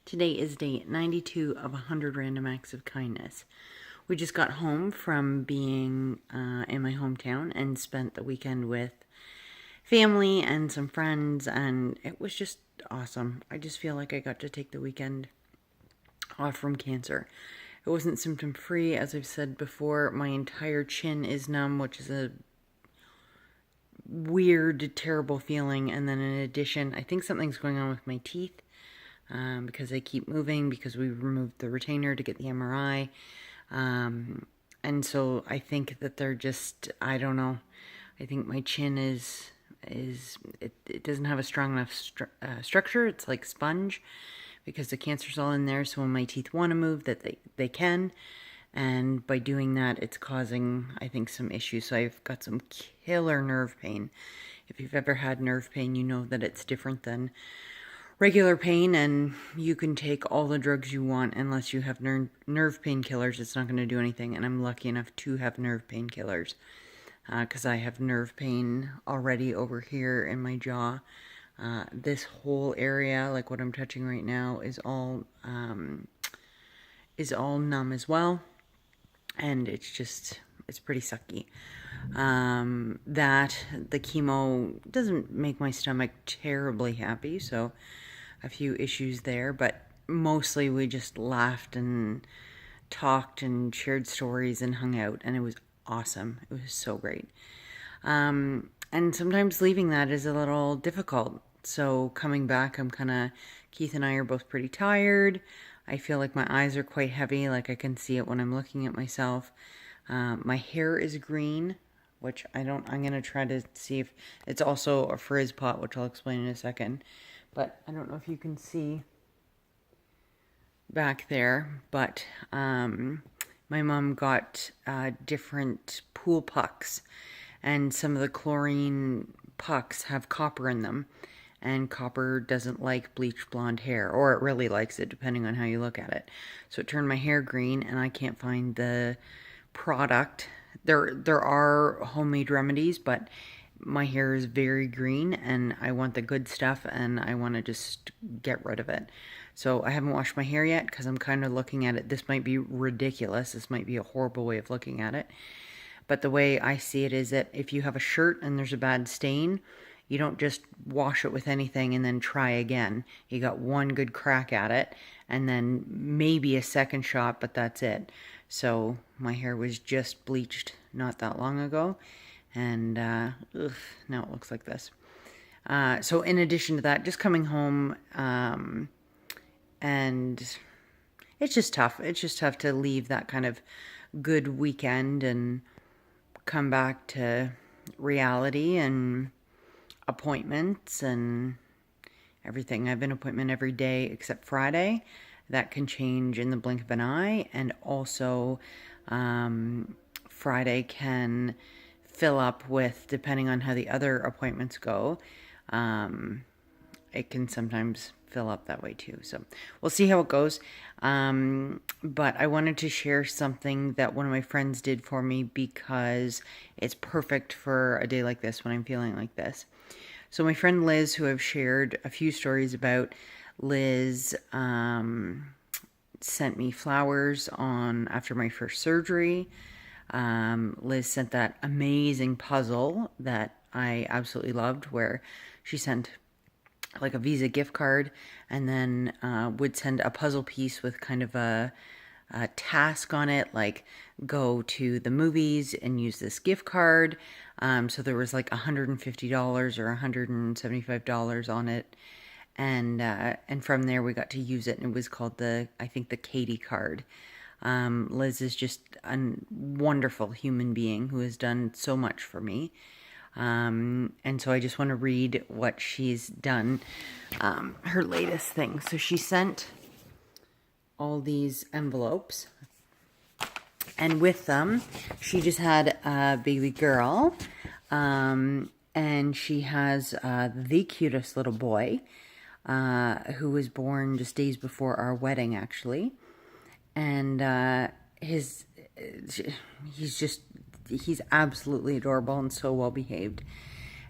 Today is day 92 of 100 Random Acts of Kindness. We just got home from being in my hometown and spent the weekend with family and some friends, and it was just awesome. I just feel like I got to take the weekend off from cancer. It wasn't symptom free, as I've said before. My entire chin is numb, which is a weird, terrible feeling. And then in addition, I think something's going on with my teeth. Because they keep moving, because we removed the retainer to get the MRI. And so I think that they're just, I don't know. I think my chin it doesn't have a strong enough structure. It's like sponge because the cancer's all in there. So when my teeth want to move, that they can. And by doing that, it's causing, I think, some issues. So I've got some killer nerve pain. If you've ever had nerve pain, you know that it's different than regular pain, and you can take all the drugs you want. Unless you have nerve painkillers, it's not going to do anything. And I'm lucky enough to have nerve painkillers because I have nerve pain already over here in my jaw. This whole area, like what I'm touching right now, is all numb as well, and it's pretty sucky. That the chemo doesn't make my stomach terribly happy, so a few issues there, but mostly we just laughed and talked and shared stories and hung out, and it was awesome. It was so great. And sometimes leaving that is a little difficult. So coming back, Keith and I are both pretty tired. I feel like my eyes are quite heavy, like I can see it when I'm looking at myself. My hair is green, which I'm going to try to see if it's also a frizz pot, which I'll explain in a second. But I don't know if you can see back there, but my mom got different pool pucks, and some of the chlorine pucks have copper in them, and copper doesn't like bleached blonde hair, or it really likes it depending on how you look at it. So it turned my hair green, and I can't find the product. There are homemade remedies, but my hair is very green and I want the good stuff and I want to just get rid of it. So I haven't washed my hair yet because I'm kind of looking at it. This might be ridiculous. This might be a horrible way of looking at it. But the way I see it is that if you have a shirt and there's a bad stain, you don't just wash it with anything and then try again. You got one good crack at it and then maybe a second shot, but that's it. So my hair was just bleached not that long ago. And now it looks like this. So in addition to that, just coming home, and it's just tough. It's just tough to leave that kind of good weekend and come back to reality and appointments and everything. I have an appointment every day except Friday. That can change in the blink of an eye. And also Friday can fill up with, depending on how the other appointments go, it can sometimes fill up that way too. So we'll see how it goes. But I wanted to share something that one of my friends did for me because it's perfect for a day like this when I'm feeling like this. So my friend Liz, who I've shared a few stories about, Liz sent me flowers after my first surgery. Liz sent that amazing puzzle that I absolutely loved, where she sent like a Visa gift card and then would send a puzzle piece with kind of a task on it, like go to the movies and use this gift card. So there was like $150 or $175 on it. And from there we got to use it, and it was called I think the Katie card. Liz is just a wonderful human being who has done so much for me. And so I just want to read what she's done, her latest thing. So she sent all these envelopes, and with them, she just had a baby girl, and she has the cutest little boy, who was born just days before our wedding, actually. And he's absolutely adorable and so well behaved.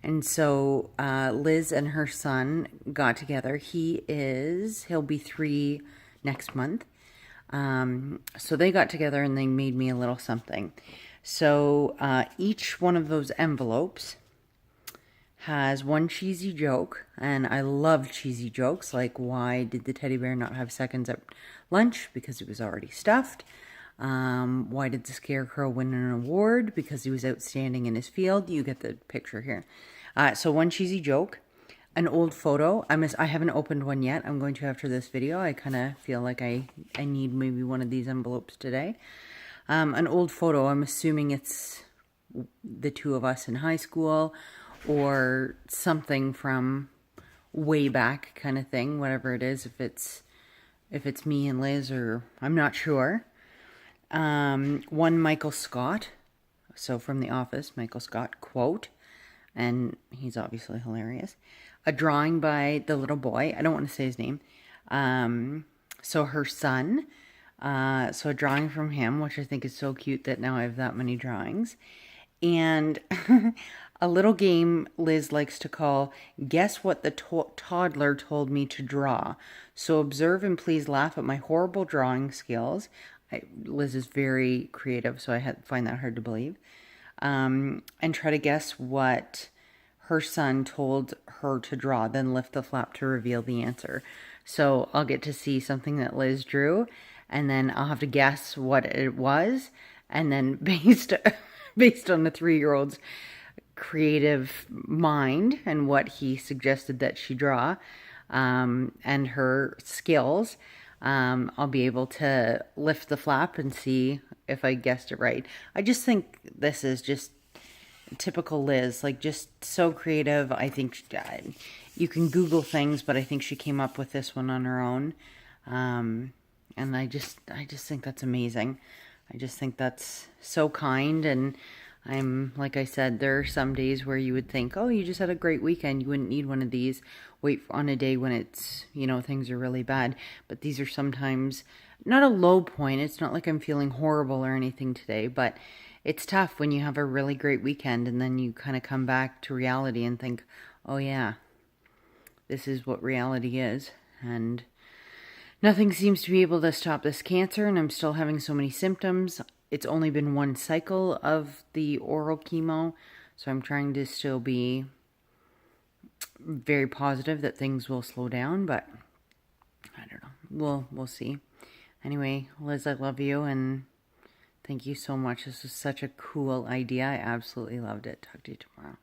And so Liz and her son got together. He'll be 3 next month. So they got together and they made me a little something. So each one of those envelopes has one cheesy joke, and I love cheesy jokes, like why did the teddy bear not have seconds at lunch? Because it was already stuffed. Why did the scarecrow win an award? Because he was outstanding in his field. You get the picture here. So one cheesy joke, an old photo. I haven't opened one yet. I'm going to after this video. I kind of feel like I need maybe one of these envelopes today. An old photo. I'm assuming it's the two of us in high school, or something from way back kind of thing, whatever it is, if it's me and Liz, or I'm not sure. One Michael Scott, so from The Office, Michael Scott quote, and he's obviously hilarious. A drawing by the little boy, I don't want to say his name, so her son, so a drawing from him, which I think is so cute that now I have that many drawings. And a little game Liz likes to call Guess What the Toddler Told Me to Draw. So observe and please laugh at my horrible drawing skills. Liz is very creative, so I find that hard to believe. And try to guess what her son told her to draw, then lift the flap to reveal the answer. So I'll get to see something that Liz drew, and then I'll have to guess what it was, and then based on the 3-year-old's creative mind and what he suggested that she draw, and her skills, I'll be able to lift the flap and see if I guessed it right. I just think this is just typical Liz, like just so creative. I think you can Google things, but I think she came up with this one on her own. And I just think that's amazing. I just think that's so kind, and like I said, there are some days where you would think, oh, you just had a great weekend, you wouldn't need one of these. Wait on a day when it's, things are really bad. But these are sometimes not a low point. It's not like I'm feeling horrible or anything today, but it's tough when you have a really great weekend and then you kind of come back to reality and think, oh yeah, this is what reality is. And nothing seems to be able to stop this cancer, and I'm still having so many symptoms. It's only been one cycle of the oral chemo, so I'm trying to still be very positive that things will slow down, but I don't know. We'll see. Anyway, Liz, I love you, and thank you so much. This was such a cool idea. I absolutely loved it. Talk to you tomorrow.